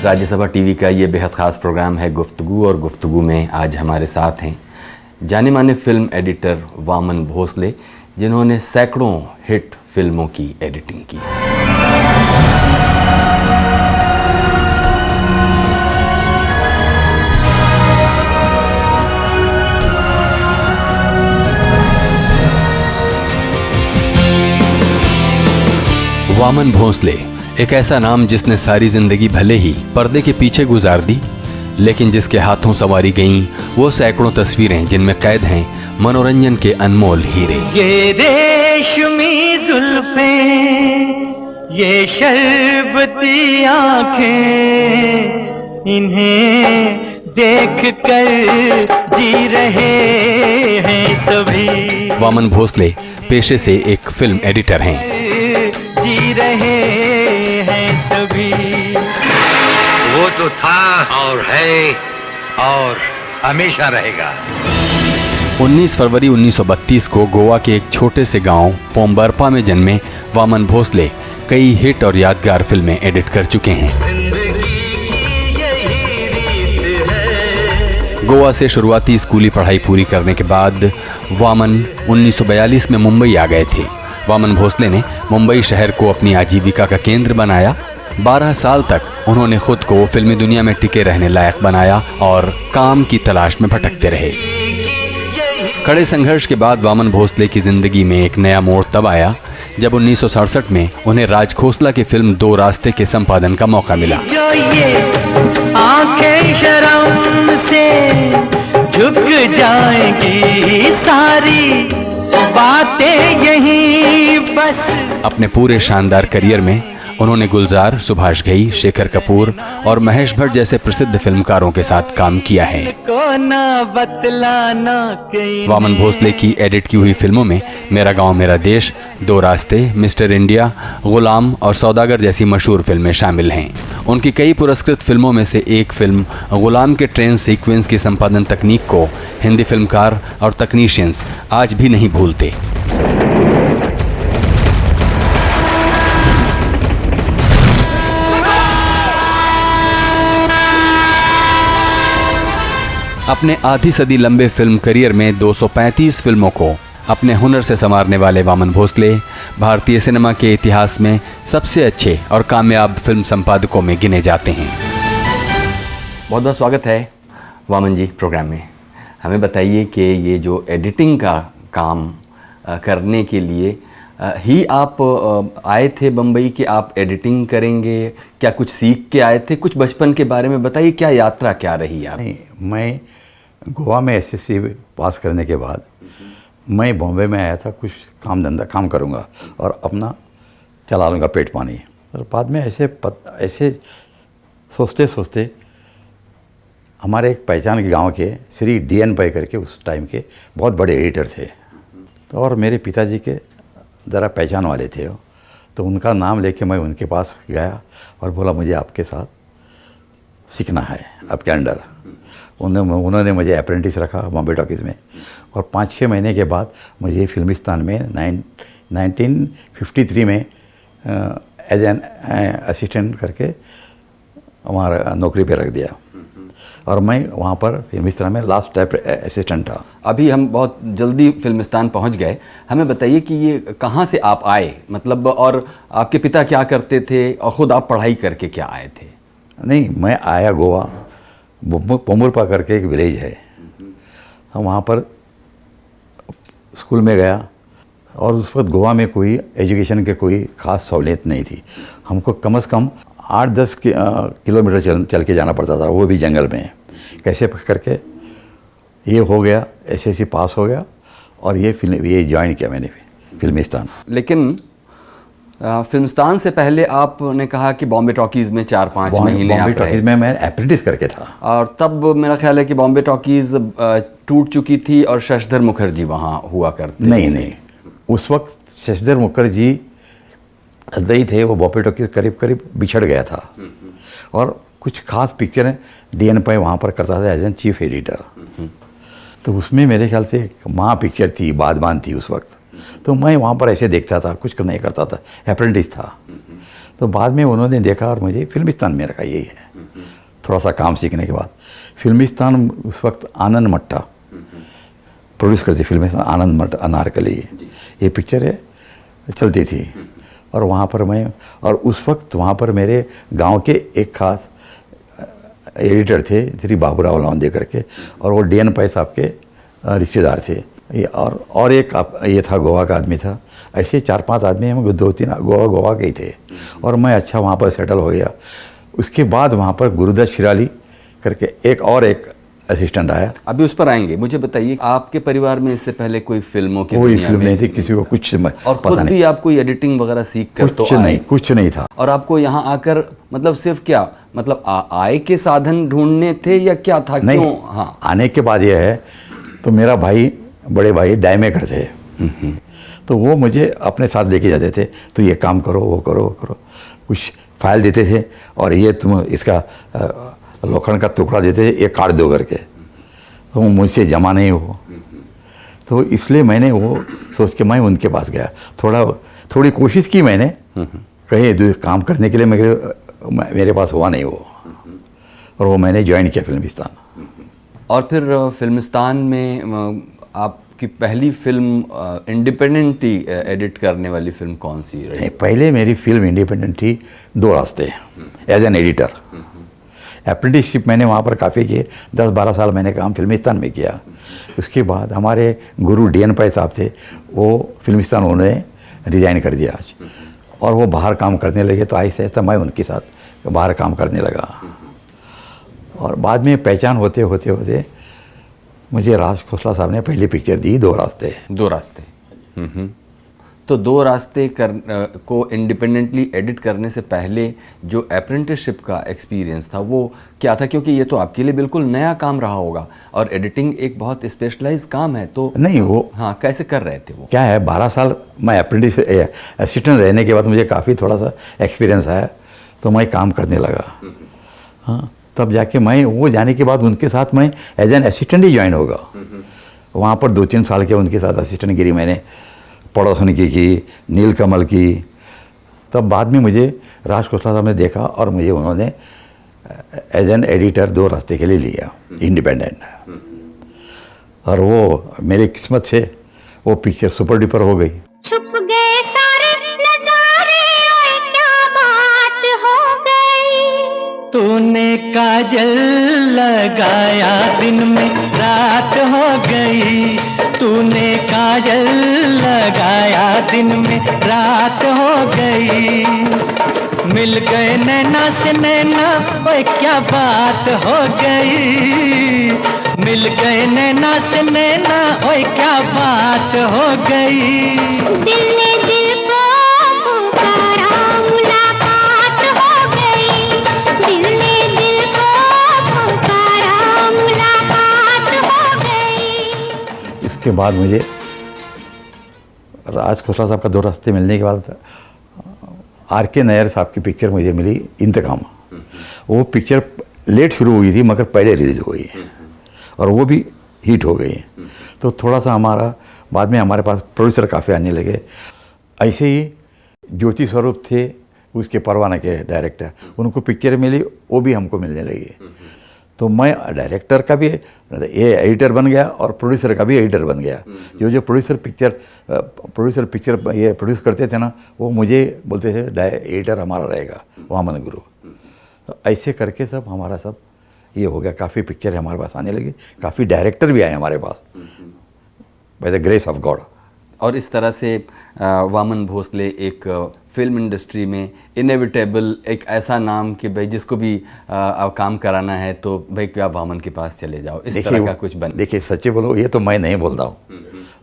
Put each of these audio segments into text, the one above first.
Rajya Sabha TV का ये बेहद ख़ास प्रोग्राम है गुफ्तगू, और गुफ्तगू में आज हमारे साथ हैं जाने माने फिल्म एडिटर वामन भोसले, जिन्होंने सैकड़ों हिट फिल्मों की एडिटिंग की है। वामन भोसले एक ऐसा नाम जिसने सारी जिंदगी भले ही पर्दे के पीछे गुजार दी, लेकिन जिसके हाथों सवारी गईं वो सैकड़ों तस्वीरें जिनमें कैद हैं मनोरंजन के अनमोल हीरे। ये रेशमी जुल्फें, ये शरबती आंखें, इन्हें देख कर जी रहे हैं सभी। वामन भोसले पेशे से एक फिल्म एडिटर हैं। जी रहे हैं सभी। वो तो था और है और हमेशा रहेगा। 19 फरवरी 1932 को गोवा के एक छोटे से गांव पोम्बरपा में जन्मे वामन भोसले कई हिट और यादगार फिल्में एडिट कर चुके हैं। गोवा से शुरुआती स्कूली पढ़ाई पूरी करने के बाद वामन 1942 में मुंबई आ गए थे। वामन भोसले ने मुंबई शहर को अपनी आजीविका का केंद्र बनाया। 12 साल तक उन्होंने खुद को फिल्मी दुनिया में टिके रहने लायक बनाया और काम की तलाश में भटकते रहे। कड़े संघर्ष के बाद वामन भोसले की जिंदगी में एक नया मोड़ तब आया जब 1967 में उन्हें राज खोसला की फिल्म दो रास्ते के संपादन का मौका मिला। जो ये आंखें शर्म से झुक जाएंगी, सारी बातें यही बस। अपने पूरे शानदार करियर में उन्होंने गुलजार, सुभाष घई, शेखर कपूर और महेश भट्ट जैसे प्रसिद्ध फिल्मकारों के साथ काम किया है। वामन भोसले की एडिट की हुई फिल्मों में मेरा गांव मेरा देश, दो रास्ते, मिस्टर इंडिया, गुलाम और सौदागर जैसी मशहूर फिल्में शामिल हैं। उनकी कई पुरस्कृत फिल्मों में से एक फिल्म गुलाम के ट्रेन सीक्वेंस की संपादन तकनीक को हिंदी फिल्मकार और तकनीशियंस आज भी नहीं भूलते। अपने आधी सदी लंबे फिल्म करियर में 235 फिल्मों को अपने हुनर से संवारने वाले वामन भोसले भारतीय सिनेमा के इतिहास में सबसे अच्छे और कामयाब फिल्म संपादकों में गिने जाते हैं। बहुत बहुत स्वागत है वामन जी प्रोग्राम में। हमें बताइए कि ये जो एडिटिंग का काम करने के लिए ही आप आए थे बम्बई कि आप एडिटिंग करेंगे, क्या कुछ सीख के आए थे? कुछ बचपन के बारे में बताइए, क्या यात्रा क्या रही आप? नहीं, मैं गोवा में एसएससी पास करने के बाद मैं बॉम्बे में आया था, कुछ काम करूँगा और अपना चला लूँगा पेट पानी। और बाद में ऐसे सोचते सोचते हमारे एक पहचान के गांव के श्री DN पै करके उस टाइम के बहुत बड़े एडिटर थे, तो और मेरे पिताजी के ज़रा पहचान वाले थे वो, तो उनका नाम लेके मैं उनके पास गया और बोला मुझे आपके साथ सीखना है, आपके अंडर। उन्होंने मुझे अप्रेंटिस रखा बॉम्बे टॉकीज़ में, और 5-6 महीने के बाद मुझे फिल्मिस्तान में 1953 में एज एन असिस्टेंट करके हमारा नौकरी पे रख दिया, और मैं वहाँ पर फिल्मिस्तान में लास्ट टाइप असिस्टेंट था। अभी हम बहुत जल्दी फिल्मिस्तान पहुँच गए। हमें बताइए कि ये कहाँ से आप आए, मतलब, और आपके पिता क्या करते थे और ख़ुद आप पढ़ाई करके क्या आए थे? नहीं, मैं आया गोवा, पोम्बरपा करके एक विलेज है, हम वहाँ पर स्कूल में गया, और उस वक्त गोवा में कोई एजुकेशन के कोई ख़ास सहूलियत नहीं थी। हमको कम से कम 8-10 किलोमीटर चल के जाना पड़ता था, वो भी जंगल में। कैसे करके ये हो गया, एसएससी पास हो गया, और ये ज्वाइन किया मैंने फिल्मिस्तान। लेकिन फिल्मिस्तान से पहले आपने कहा कि बॉम्बे टॉकीज़ में 4-5 महीने बॉम्बे टॉकीज़ में मैं अप्रेंटिस करके था, और तब मेरा ख्याल है कि बॉम्बे टॉकीज़ टूट चुकी थी और शशधर मुखर्जी वहाँ हुआ करते। नहीं, उस वक्त शशधर मुखर्जी नहीं थे, वो बॉम्बे टॉकीज़ करीब बिछड़ गया था, और कुछ खास पिक्चरें DN पै वहाँ पर करता था एज एन चीफ एडिटर। तो उसमें मेरे ख्याल से माँ पिक्चर थी, बादबान थी उस वक्त, तो मैं वहाँ पर ऐसे देखता था, कुछ नहीं करता था, अप्रेंटिस था। तो बाद में उन्होंने देखा और मुझे फिल्मिस्तान में रखा, यही है। थोड़ा सा काम सीखने के बाद फिल्मिस्तान उस वक्त आनंद मट्टा प्रोड्यूस करती फिल्मिस्तान, आनंद मट्टा अनारकली ये पिक्चर है चलती थी। और वहाँ पर मैं, और उस वक्त वहाँ पर मेरे गांव के एक खास एडिटर थे श्री बाबूराव लावंदे करके, और वो DN पै साहब के रिश्तेदार थे। ये और एक ये था गोवा का आदमी था। ऐसे 4-5 आदमी हम 2-3 गोवा के ही थे। और मैं अच्छा वहाँ पर सेटल हो गया। उसके बाद वहाँ पर गुरुदत्त शिराली करके एक असिस्टेंट आया। अभी उस पर आएंगे। मुझे बताइए, आपके परिवार में इससे पहले कोई फिल्मों की कोई दुनिया फिल्म में नहीं थी, किसी को कुछ और पता खुद नहीं, भी आप कोई एडिटिंग वगैरह सीख कर तो आए? कुछ नहीं था। और आपको यहाँ आकर मतलब सिर्फ क्या मतलब आय के साधन ढूंढने थे या क्या था? नहीं, क्यों? हाँ, आने के बाद ये है, तो मेरा भाई, बड़े भाई डायमेकर थे, तो वो मुझे अपने साथ लेके जाते थे। तो ये काम करो, वो करो, कुछ फाइल देते थे, और ये तुम इसका लोखंड का टुकड़ा देते थे, ये काट दो करके, तो मुझसे जमा नहीं हो। तो इसलिए मैंने वो सोच के मैं उनके पास गया, थोड़ी कोशिश की मैंने, कहीं काम करने के लिए मेरे पास हुआ नहीं वो, और वो मैंने ज्वाइन किया फिल्मिस्तान। और फिर फिल्मिस्तान में आपकी पहली फिल्म इंडिपेंडेंटली एडिट करने वाली फिल्म कौन सी रही? पहले मेरी फिल्म इंडिपेंडेंट थी दो रास्ते, एज एन एडिटर। अप्रेंटिसशिप मैंने वहाँ पर काफ़ी किए, 10-12 साल मैंने काम फिल्मिस्तान में किया। उसके बाद हमारे गुरु DN पै साहब थे, वो फिल्मिस्तान उन्होंने रिज़ाइन कर दिया आज, और वो बाहर काम करने लगे। तो ऐसे ऐसा मैं उनके साथ बाहर काम करने लगा। और बाद में पहचान होते होते मुझे राज खोसला साहब ने पहली पिक्चर दी, दो रास्ते। तो दो रास्ते को इंडिपेंडेंटली एडिट करने से पहले जो अप्रेंटिसशिप का एक्सपीरियंस था वो क्या था? क्योंकि ये तो आपके लिए बिल्कुल नया काम रहा होगा, और एडिटिंग एक बहुत स्पेशलाइज्ड काम है। तो नहीं, वो हाँ, कैसे कर रहे थे वो? क्या है, 12 साल मैं असिस्टेंट रहने के बाद मुझे काफ़ी थोड़ा सा एक्सपीरियंस आया, तो मैं काम करने लगा। हाँ, तब जाके मैं वो जाने के बाद उनके साथ मैं एज एन असिस्टेंट ही ज्वाइन होगा। वहाँ पर 2-3 साल के उनके साथ असिस्टेंट गिरी मैंने, पड़ोसन की नीलकमल की। तब बाद में मुझे राज खोसला साहब ने देखा, और मुझे उन्होंने एज एन एडिटर दो रास्ते के लिए लिया, इंडिपेंडेंट। और वो मेरी किस्मत से वो पिक्चर सुपर डुपर हो गई। छुप गए सारे नजारे, ओए क्या बात हो गई। तूने काजल लगाया दिन में रात हो गई, तूने काजल लगाया दिन में रात हो गई। मिल गए नैना से नैना, ओए क्या बात हो गई। मिल गए नैना से नैना, ओए क्या बात हो गई। दिल ने दिल को पुकारा, मुलाकात हो गई। दिल ने दिल को पुकारा, मुलाकात हो गई। उसके बाद मुझे राज खोसला साहब का दो रास्ते मिलने के बाद RK नायर साहब की पिक्चर मुझे मिली, इंतकाम। वो पिक्चर लेट शुरू हुई थी, मगर पहले रिलीज हो गई, और वो भी हिट हो गई। तो थोड़ा सा हमारा बाद में हमारे पास प्रोड्यूसर काफ़ी आने लगे। ऐसे ही ज्योति स्वरूप थे उसके परवाना के डायरेक्टर, उनको पिक्चर मिली, वो भी हमको मिलने लगी। तो मैं डायरेक्टर का भी ये एडिटर बन गया, और प्रोड्यूसर का भी एडिटर बन गया। जो प्रोड्यूसर पिक्चर ये प्रोड्यूस करते थे ना, वो मुझे बोलते थे एडिटर हमारा रहेगा, वामन गुरु। तो ऐसे करके सब हमारा सब ये हो गया। काफ़ी पिक्चर हमारे पास आने लगी, काफ़ी डायरेक्टर भी आए हमारे पास, by the grace of God. और इस तरह से वामन भोसले एक फिल्म इंडस्ट्री में इनएविटेबल एक ऐसा नाम कि भाई जिसको भी काम कराना है तो भाई क्या वामन के पास चले जाओ, इस तरह का कुछ बन। देखिए सच्चे बोलो, ये तो मैं नहीं बोलता हूँ,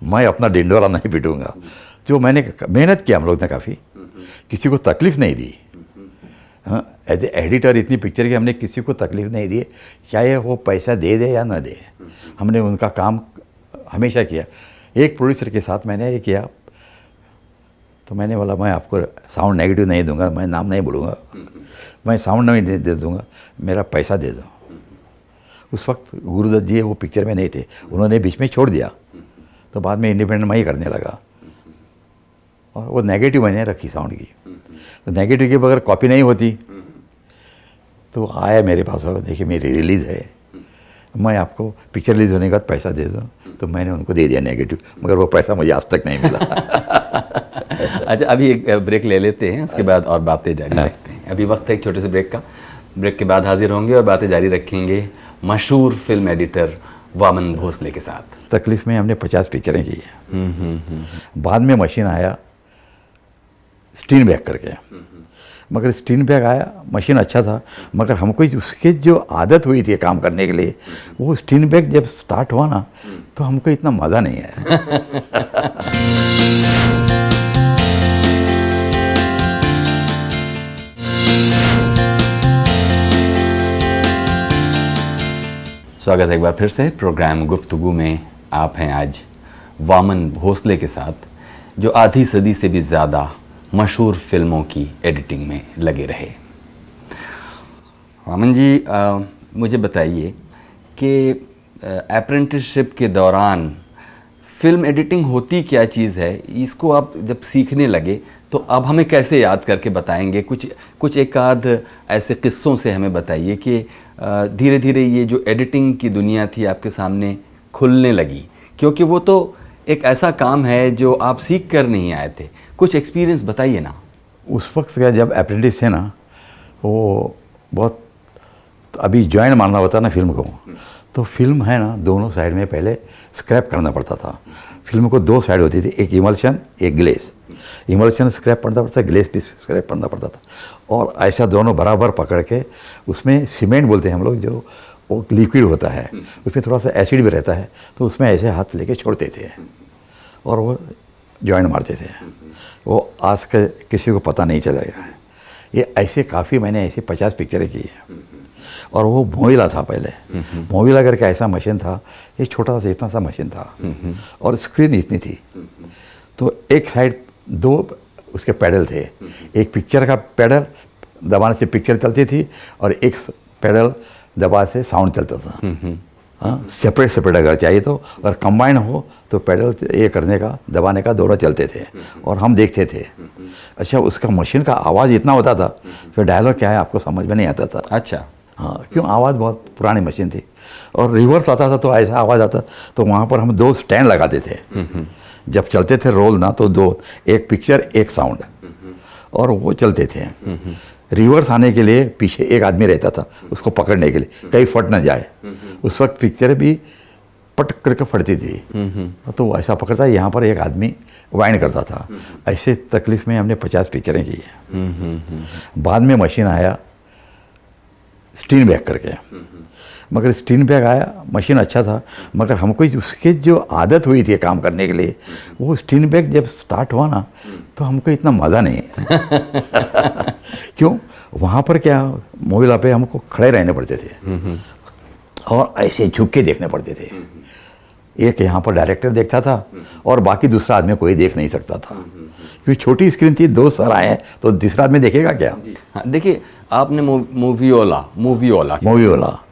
मैं अपना डिंडोरा नहीं पीटूंगा। जो मैंने मेहनत किया हम लोग ने काफ़ी, किसी को तकलीफ नहीं दी। हाँ, एज ए एडिटर इतनी पिक्चर की हमने किसी को तकलीफ नहीं दी, चाहे वो पैसा दे दे या ना दे, हमने उनका काम हमेशा किया। एक प्रोड्यूसर के साथ मैंने ये किया, तो मैंने बोला मैं आपको साउंड नेगेटिव नहीं दूंगा, मैं नाम नहीं बोलूँगा, मैं साउंड नहीं दे दूंगा, मेरा पैसा दे दो। उस वक्त गुरुदत्त जी वो पिक्चर में नहीं थे, उन्होंने बीच में छोड़ दिया। तो बाद में इंडिपेंडेंट मैं ही करने लगा, और वो नेगेटिव मैंने रखी साउंड की। तो नेगेटिव के बगैर कॉपी नहीं होती, तो आया मेरे पास और देखिए मेरी रिलीज़ है, मैं आपको पिक्चर रिलीज़ होने के बाद पैसा दे दूँ। तो मैंने उनको दे दिया नेगेटिव, मगर वो पैसा मुझे आज तक नहीं मिला। अच्छा, अभी एक ब्रेक ले लेते हैं, उसके बाद और बातें जारी रखते हैं। अभी वक्त है एक छोटे से ब्रेक का। ब्रेक के बाद हाजिर होंगे और बातें जारी रखेंगे मशहूर फिल्म एडिटर वामन भोसले के साथ। तकलीफ में हमने 50 पिक्चरें की है। बाद में मशीन आया स्टीनबैग करके, मगर स्टीनबैग आया, मशीन अच्छा था, मगर हमको उसके जो आदत हुई थी काम करने के लिए, वो स्टीनबैग जब स्टार्ट हुआ ना तो हमको इतना मज़ा नहीं आया। स्वागत है एक बार फिर से प्रोग्राम गुफ्तगू में। आप हैं आज वामन भोसले के साथ, जो आधी सदी से भी ज़्यादा मशहूर फिल्मों की एडिटिंग में लगे रहे। वामन जी, मुझे बताइए कि अप्रेंटिसशिप के दौरान फिल्म एडिटिंग होती क्या चीज़ है? इसको आप जब सीखने लगे तो अब हमें कैसे याद करके बताएंगे? कुछ एक आध ऐसे किस्सों से हमें बताइए कि धीरे धीरे ये जो एडिटिंग की दुनिया थी आपके सामने खुलने लगी, क्योंकि वो तो एक ऐसा काम है जो आप सीख कर नहीं आए थे। कुछ एक्सपीरियंस बताइए ना। उस वक्त का जब अप्रेंटिस थे ना, वो बहुत अभी ज्वाइन मारना होता ना फिल्म को, तो फिल्म है ना दोनों साइड में पहले स्क्रैप करना पड़ता था। फिल्म को 2 साइड होती थी, एक इमल्शन एक ग्लेस। इमल्शन स्क्रैप पड़ना पड़ता था, ग्लेस भी स्क्रैप पड़ना पड़ता था, और ऐसा दोनों बराबर पकड़ के उसमें सीमेंट बोलते हैं हम लोग, जो वो लिक्विड होता है, उसमें थोड़ा सा एसिड भी रहता है, तो उसमें ऐसे हाथ लेके छोड़ते थे और वो जॉइन मारते थे। वो आज के किसी को पता नहीं चलेगा। ये ऐसे काफ़ी मैंने ऐसी 50 पिक्चरें की है। और वो मोविला था पहले, मोविला करके ऐसा मशीन था, ये छोटा सा इतना सा मशीन था और स्क्रीन इतनी थी। तो एक साइड 2 उसके पैडल थे, एक पिक्चर का पैडल दबाने से पिक्चर चलती थी और एक पैडल दबा से साउंड चलता था। हाँ, सेपरेट अगर चाहिए तो, और कंबाइन हो तो पैडल ये करने का दबाने का दोनों चलते थे और हम देखते थे। अच्छा, उसका मशीन का आवाज़ इतना होता था कि डायलॉग क्या है आपको समझ में नहीं आता था। अच्छा, हाँ, क्यों? आवाज़ बहुत पुरानी मशीन थी और रिवर्स आता था तो ऐसा आवाज़ आता। तो वहाँ पर हम 2 स्टैंड लगाते थे, जब चलते थे रोल ना तो 2, एक पिक्चर एक साउंड, और वो चलते थे। रिवर्स आने के लिए पीछे एक आदमी रहता था उसको पकड़ने के लिए, कहीं फट ना जाए। उस वक्त पिक्चर भी पट करके फटती थी, तो वो ऐसा पकड़ता, यहाँ पर एक आदमी वाइंड करता था। ऐसे तकलीफ में हमने 50 पिक्चरें की है। बाद में मशीन आया स्टीनबैग करके, मगर स्टीनबैग आया, मशीन अच्छा था, मगर हमको उसके जो आदत हुई थी काम करने के लिए, वो स्टीनबैग जब स्टार्ट हुआ ना तो हमको इतना मज़ा नहीं है। क्यों? वहाँ पर क्या, मोविला पे हमको खड़े रहने पड़ते थे और ऐसे झुक के देखने पड़ते थे। एक यहाँ पर डायरेक्टर देखता था और बाकी दूसरा आदमी कोई देख नहीं सकता था, क्योंकि छोटी स्क्रीन थी, 2 सर आए तो तीसरा आदमी देखेगा क्या? हाँ, देखिए आपने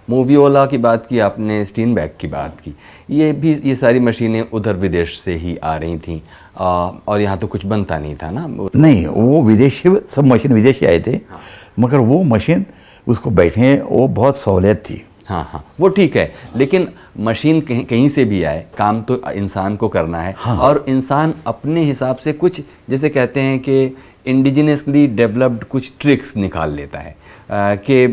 मूवीओला की बात की, आपने स्टीनबैग की बात की। ये सारी मशीनें उधर विदेश से ही आ रही थी और यहाँ तो कुछ बनता नहीं था ना। नहीं, वो विदेशी, सब मशीन विदेशी आए थे। हाँ। मगर वो मशीन उसको बैठे वो बहुत सहूलियत थी। हाँ, वो ठीक है, लेकिन मशीन कहीं से भी आए, काम तो इंसान को करना है। हाँ। और इंसान अपने हिसाब से कुछ, जैसे कहते हैं कि इंडिजिनसली डेवलप्ड कुछ ट्रिक्स निकाल लेता है कि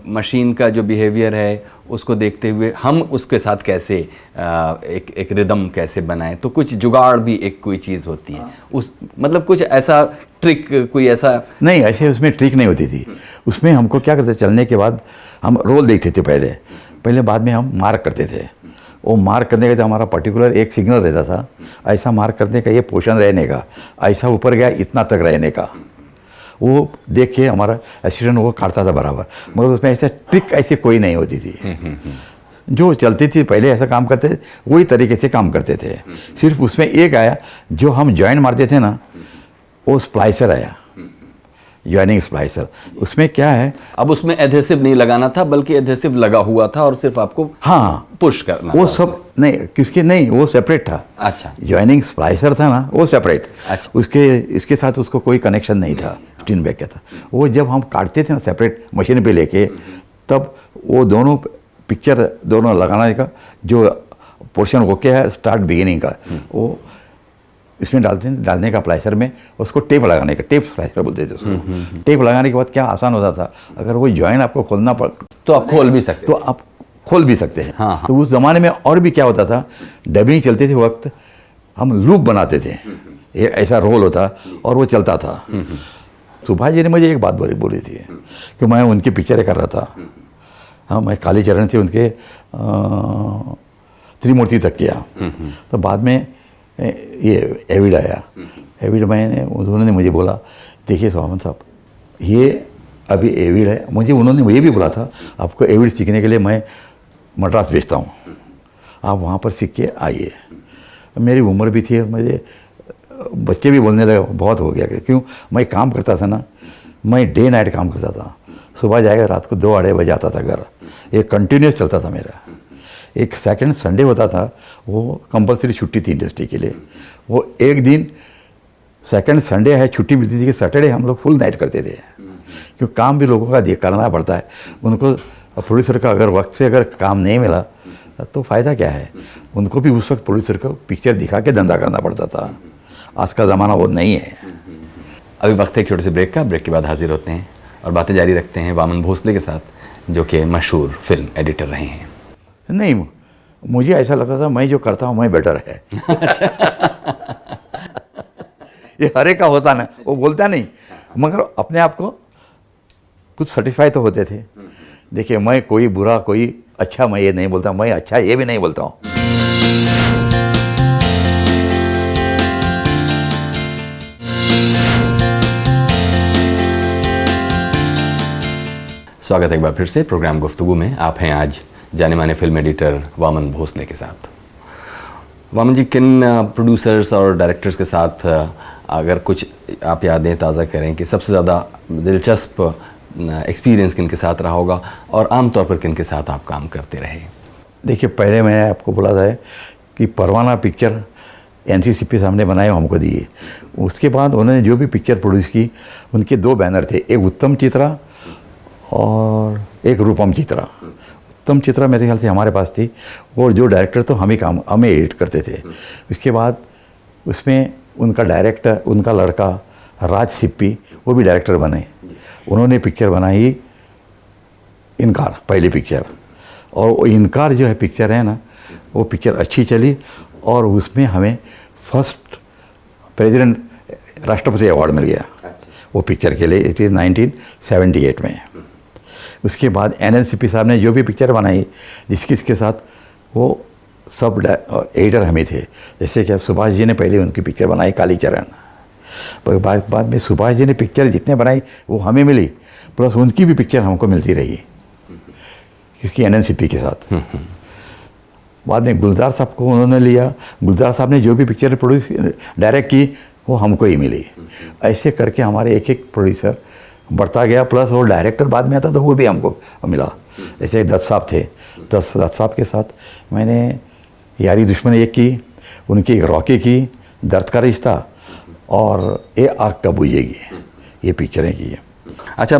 मशीन का जो बिहेवियर है उसको देखते हुए हम उसके साथ कैसे एक रिदम कैसे बनाएं। तो कुछ जुगाड़ भी एक कोई चीज़ होती है। उस मतलब कुछ ऐसा ट्रिक, कोई ऐसा नहीं, ऐसे उसमें ट्रिक नहीं होती थी। उसमें हमको क्या करते, चलने के बाद हम रोल देखते थे पहले, बाद में हम मार्क करते थे। वो मार्क करने का तो हमारा पर्टिकुलर एक सिग्नल रहता था, ऐसा मार्क करने का, ये पोर्शन रहने का, ऐसा ऊपर गया इतना तक रहने का। वो देख के हमारा असिस्टेंट वो काटता था बराबर, मगर उसमें ऐसा ट्रिक ऐसी कोई नहीं होती थी। जो चलती थी पहले ऐसा काम करते थे, वही तरीके से काम करते थे। सिर्फ उसमें एक आया, जो हम जॉइंट मारते थे ना, वो स्प्लाइसर आया। जॉइनिंग स्प्लाइसर। उसमें क्या है, अब उसमें एडहेसिव नहीं लगाना था, बल्कि एडहेसिव लगा हुआ था और सिर्फ आपको हाँ पुश करना वो था। सब नहीं, किसके नहीं, वो सेपरेट था। अच्छा। जॉइनिंग स्प्लाइसर था ना, वो सेपरेट। अच्छा। उसके इसके साथ उसको कोई कनेक्शन नहीं था, स्टीन बैग का था वो। जब हम काटते थे ना सेपरेट मशीन पे लेके, तब वो दोनों पिक्चर दोनों लगाने का जो पोर्शन वो क्या है स्टार्ट बिगिनिंग का, वो इसमें डालने का स्प्लाइसर में, उसको टेप लगाने का, टेप स्प्लाइसर बोलते थे उसको। टेप लगाने के बाद क्या आसान होता था, अगर वो जॉइन आपको खोलना पड़ तो आप खोल भी सकते तो आप खोल भी सकते हैं। हाँ। तो उस ज़माने में और भी क्या होता था, डबिंग चलते थे वक्त हम लूप बनाते थे, एक ऐसा रोल होता और वो चलता था। सुभाष जी ने मुझे एक बात बोली थी कि मैं उनकी पिक्चरें कर रहा था। हाँ, मैं कालीचरण से उनके त्रिमूर्ति तक किया। तो बाद में ये एविड आया। एविड उन्होंने मुझे बोला, देखिए सोमन साहब, ये अभी एविड है। मुझे उन्होंने ये भी बोला था, आपको एविड सीखने के लिए मैं मद्रास भेजता हूँ, आप वहाँ पर सीख के आइए। मेरी उम्र भी थी, मुझे बच्चे भी बोलने लगे, बहुत हो गया। क्यों, मैं काम करता था ना, मैं डे नाइट काम करता था। सुबह जाएगा, रात को 2-2:30 बजे आता था घर। ये कंटिन्यूस चलता था मेरा। एक सेकंड संडे होता था, वो कंपलसरी छुट्टी थी इंडस्ट्री के लिए। वो एक दिन सेकंड संडे है छुट्टी मिलती थी कि सैटरडे हम लोग फुल नाइट करते थे, क्योंकि काम भी लोगों का करना पड़ता है। उनको प्रोड्यूसर का अगर वक्त से अगर काम नहीं मिला तो फ़ायदा क्या है, उनको भी उस वक्त प्रोड्यूसर को पिक्चर दिखा के धंधा करना पड़ता था। आज का ज़माना वो नहीं है। अभी वक्त है एक छोटे से ब्रेक का। ब्रेक के बाद हाजिर होते हैं और बातें जारी रखते हैं वामन भोसले के साथ, जो कि मशहूर फिल्म एडिटर रहे हैं। नहीं, मुझे ऐसा लगता था मैं जो करता हूँ मैं बेटर है। ये हर एक का होता ना, वो बोलता नहीं, मगर अपने आप को कुछ सेटिस्फाई तो होते थे। देखिए, मैं कोई बुरा कोई अच्छा मैं ये नहीं बोलता, मैं अच्छा ये भी नहीं बोलता हूँ। स्वागत है एक बार फिर से प्रोग्राम गुफ्तगू में। आप हैं आज जाने माने फिल्म एडिटर वामन भोसले के साथ। वामन जी, किन प्रोड्यूसर्स और डायरेक्टर्स के साथ अगर कुछ आप यादें ताज़ा करें कि सबसे ज़्यादा दिलचस्प एक्सपीरियंस किन के साथ रहा होगा, और आम तौर पर किन के साथ आप काम करते रहे? देखिए, पहले मैंने आपको बोला था कि परवाना पिक्चर एनसीसीपी सामने बनाए हमको दिए। उसके बाद उन्होंने जो भी पिक्चर प्रोड्यूस की, उनके 2 बैनर थे, एक उत्तम चित्रा और एक रूपम चित्रा। उत्तम चित्रा मेरे ख्याल से हमारे पास थी, और जो डायरेक्टर तो हमें एडिट करते थे। उसके बाद उसमें उनका डायरेक्टर, उनका लड़का राज सिप्पी, वो भी डायरेक्टर बने। उन्होंने पिक्चर बनाई इनकार, पहली पिक्चर। और वो इनकार जो है पिक्चर है ना, वो पिक्चर अच्छी चली और उसमें हमें फर्स्ट प्रेसिडेंट राष्ट्रपति अवार्ड मिल गया वो पिक्चर के लिए। इट इज़ 1978 में। उसके बाद एनएनसीपी साहब ने जो भी पिक्चर बनाई जिसके साथ, वो सब एडिटर हम ही थे। जैसे कि सुभाष जी ने पहले उनकी पिक्चर बनाई कालीचरण, पर बाद में सुभाष जी ने पिक्चर जितने बनाई वो हमें मिली, प्लस उनकी भी पिक्चर हमको मिलती रही इसकी एनएनसीपी के साथ। बाद में गुलजार साहब को उन्होंने लिया, गुलजार साहब ने जो भी पिक्चर प्रोड्यूस डायरेक्ट की वो हमको ही मिली। ऐसे करके हमारे एक एक प्रोड्यूसर बढ़ता गया, प्लस वो डायरेक्टर बाद में आता तो वो भी हमको मिला। जैसे दत्त साहब थे, दत्त साहब के साथ मैंने यारी दुश्मन एक की, उनकी एक रॉकी की, दर्द का रिश्ता और ये आग कब बुझेगी, ये पिक्चरें की है। अच्छा,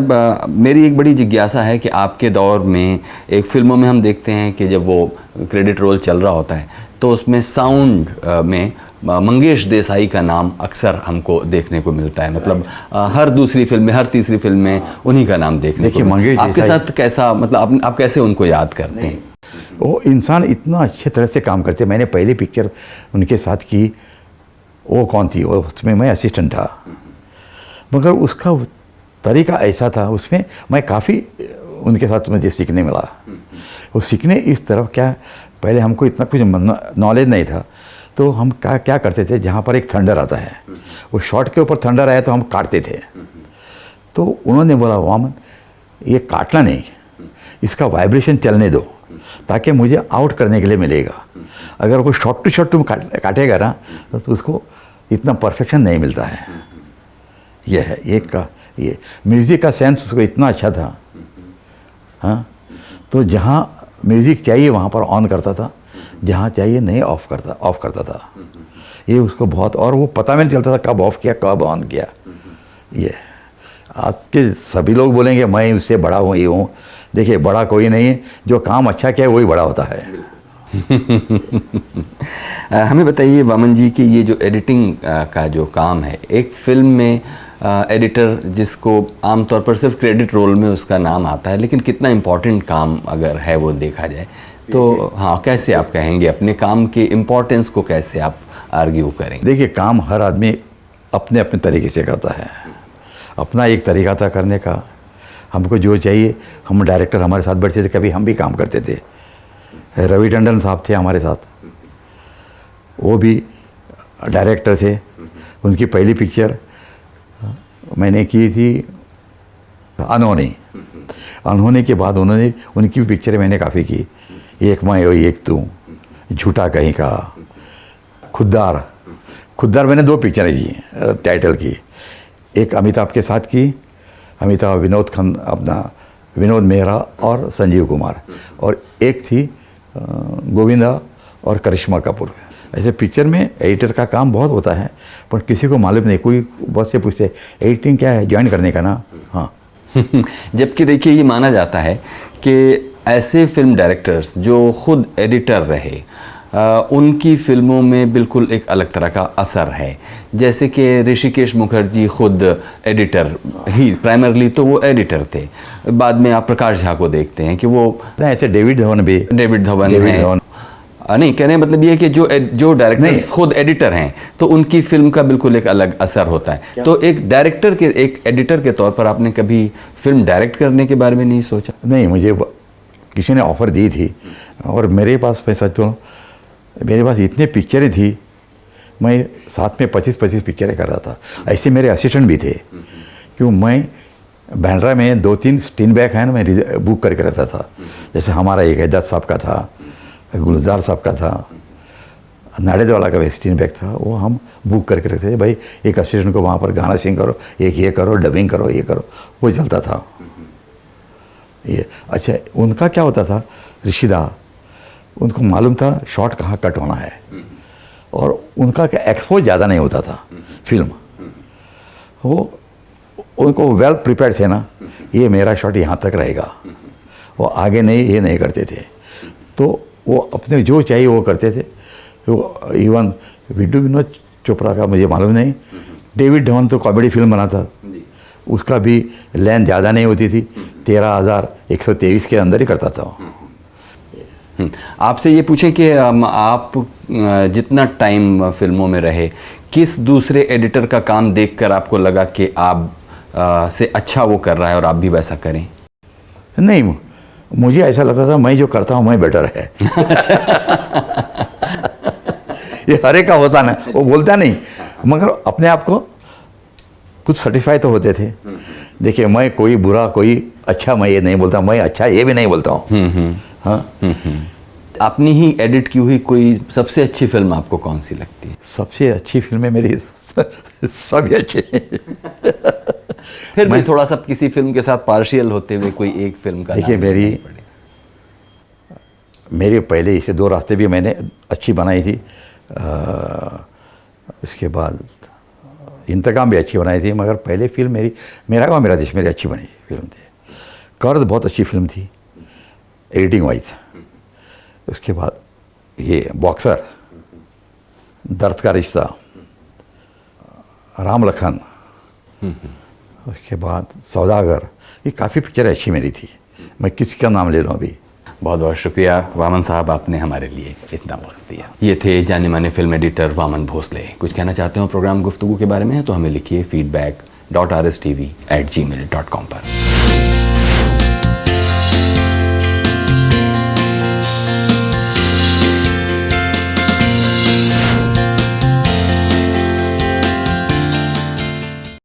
मेरी एक बड़ी जिज्ञासा है कि आपके दौर में एक फिल्मों में हम देखते हैं कि जब वो क्रेडिट रोल चल रहा होता है तो उसमें साउंड में मंगेश देसाई का नाम अक्सर हमको देखने को मिलता है। मतलब हर दूसरी फिल्म में, हर तीसरी फिल्म में उन्हीं का नाम देखने को मिलता है। आपके साथ कैसा, मतलब आप कैसे उनको याद करते हैं? वो इंसान इतना अच्छे तरह से काम करते। मैंने पहली पिक्चर उनके साथ की, वो कौन थी, वो उसमें मैं असिस्टेंट था, मगर उसका तरीका ऐसा था, उसमें मैं काफ़ी उनके साथ मुझे सीखने मिला। वो सीखने इस तरफ क्या, पहले हमको इतना कुछ नॉलेज नहीं था, तो हम क्या करते थे, जहाँ पर एक थंडर आता है, वो शॉट के ऊपर थंडर आया तो हम काटते थे। तो उन्होंने बोला, वामन ये काटना नहीं, इसका वाइब्रेशन चलने दो ताकि मुझे आउट करने के लिए मिलेगा। अगर कोई शॉट टू शॉट तुम काटेगा ना तो उसको इतना परफेक्शन नहीं मिलता है। यह है एक का ये म्यूज़िक का सेंस उसको इतना अच्छा था, हाँ, तो जहाँ म्यूज़िक चाहिए वहाँ पर ऑन करता था, जहाँ चाहिए नहीं ऑफ करता था। ये उसको बहुत, और वो पता भी नहीं चलता था कब ऑफ किया कब ऑन किया। ये आज के सभी लोग बोलेंगे मैं उससे बड़ा हूँ, ये हूँ। देखिए बड़ा कोई नहीं है, जो काम अच्छा किया है वही बड़ा होता है। हमें बताइए वामन जी कि ये जो एडिटिंग का जो काम है, एक फिल्म में एडिटर जिसको आमतौर पर सिर्फ क्रेडिट रोल में उसका नाम आता है, लेकिन कितना इम्पोर्टेंट काम अगर है वो देखा जाए तो हाँ, कैसे आप कहेंगे अपने काम के इम्पोर्टेंस को, कैसे आप आर्ग्यू करेंगे? देखिए काम हर आदमी अपने अपने तरीके से करता है, अपना एक तरीका था करने का। हमको जो चाहिए, हम डायरेक्टर हमारे साथ बैठते थे, कभी हम भी काम करते थे। रवि टंडन साहब थे हमारे साथ, वो भी डायरेक्टर थे। उनकी पहली पिक्चर मैंने की थी अनहोनी के बाद उन्होंने उनकी भी पिक्चरें मैंने काफ़ी की। एक मैं और एक तू, झूठा कहीं का, खुद्दार मैंने 2 पिक्चरें की टाइटल की। एक अमिताभ के साथ की, अमिताभ, विनोद मेहरा और संजीव कुमार, और एक थी गोविंदा और करिश्मा कपूर। ऐसे पिक्चर में एडिटर का काम बहुत होता है, पर किसी को मालूम नहीं। कोई बहुत से पूछते एडिटिंग क्या है, ज्वाइन करने का ना। हाँ जबकि देखिए ये माना जाता है कि ऐसे फिल्म डायरेक्टर्स जो खुद एडिटर रहे, उनकी फिल्मों में बिल्कुल एक अलग तरह का असर है। जैसे कि ऋषिकेश मुखर्जी खुद एडिटर ही, प्राइमरली तो वो एडिटर थे। बाद में आप प्रकाश झा को देखते हैं कि वो, ऐसे डेविड धवन है। नहीं, कहने मतलब ये है कि जो डायरेक्टर्स खुद एडिटर हैं तो उनकी फिल्म का बिल्कुल एक अलग असर होता है। तो एक एडिटर के तौर पर आपने कभी फिल्म डायरेक्ट करने के बारे में नहीं सोचा? नहीं, मुझे किसी ने ऑफ़र दी थी, और मेरे पास, मैं सच बोलूं, मेरे पास इतने पिक्चरें थी, मैं साथ में 25-25 पिक्चरें कर रहा था। ऐसे मेरे असिस्टेंट भी थे, क्यों मैं बैंड्रा में 2-3 स्टीन बैग है ना, मैं बुक करके रहता था। जैसे हमारा एक है दत्त साहब का था, गुलजार साहब का था, नाडेद वाला का भी स्टीन बैग था, वो हम बुक करके रखते थे। भाई एक असिस्टेंट को वहाँ पर गाना सिंग करो, एक ये करो, डबिंग करो, ये करो, वो चलता था ये। अच्छा, उनका क्या होता था, ऋषिदा, उनको मालूम था शॉट कहाँ कट होना है, और उनका क्या एक्सपोज ज़्यादा नहीं होता था फिल्म। वो उनको वेल प्रिपेयर्ड थे ना, ये मेरा शॉट यहाँ तक रहेगा, वो आगे नहीं, ये नहीं करते थे। तो वो अपने जो चाहिए वो करते थे। वो इवन विनोद चोपड़ा का मुझे मालूम नहीं, डेविड धवन तो कॉमेडी फिल्म बनाता, उसका भी लेंथ ज़्यादा नहीं होती थी, 13,123 के अंदर ही करता था। आपसे ये पूछें कि आप जितना टाइम फिल्मों में रहे, किस दूसरे एडिटर का काम देखकर आपको लगा कि आप से अच्छा वो कर रहा है और आप भी वैसा करें? नहीं, मुझे ऐसा लगता था मैं जो करता हूँ मैं बेटर है। ये हर एक का होता ना, वो बोलता नहीं, मगर अपने आप को कुछ सेटिस्फाई तो होते थे। देखिए मैं कोई बुरा कोई अच्छा मैं ये नहीं बोलता, मैं अच्छा ये भी नहीं बोलता हूँ। हाँ, अपनी ही एडिट की हुई कोई सबसे अच्छी फिल्म आपको कौन सी लगती है? सबसे अच्छी फिल्में मेरी सभी अच्छे। फिर भी थोड़ा सा किसी फिल्म के साथ पार्शियल होते हुए कोई एक फिल्म का? देखिए मेरी पहले इसे 2 रास्ते भी मैंने अच्छी बनाई थी, इसके बाद इंतकाम भी अच्छी बनाई थी, मगर पहले फिल्म मेरा गाँव मेरा देश मेरी अच्छी बनी फिल्म थी। कर्ज बहुत अच्छी फिल्म थी एडिटिंग वाइज। उसके बाद ये बॉक्सर, दर्द का रिश्ता, राम लखन, उसके बाद सौदागर, ये काफ़ी पिक्चर अच्छी मेरी थी। मैं किसी का नाम ले लूँ अभी। बहुत बहुत शुक्रिया वामन साहब, आपने हमारे लिए इतना वक्त दिया। ये थे जाने माने फिल्म एडिटर वामन भोसले। कुछ कहना चाहते हो प्रोग्राम गुफ्तगू के बारे में, तो हमें लिखिए feedback.rstv@gmail.com पर।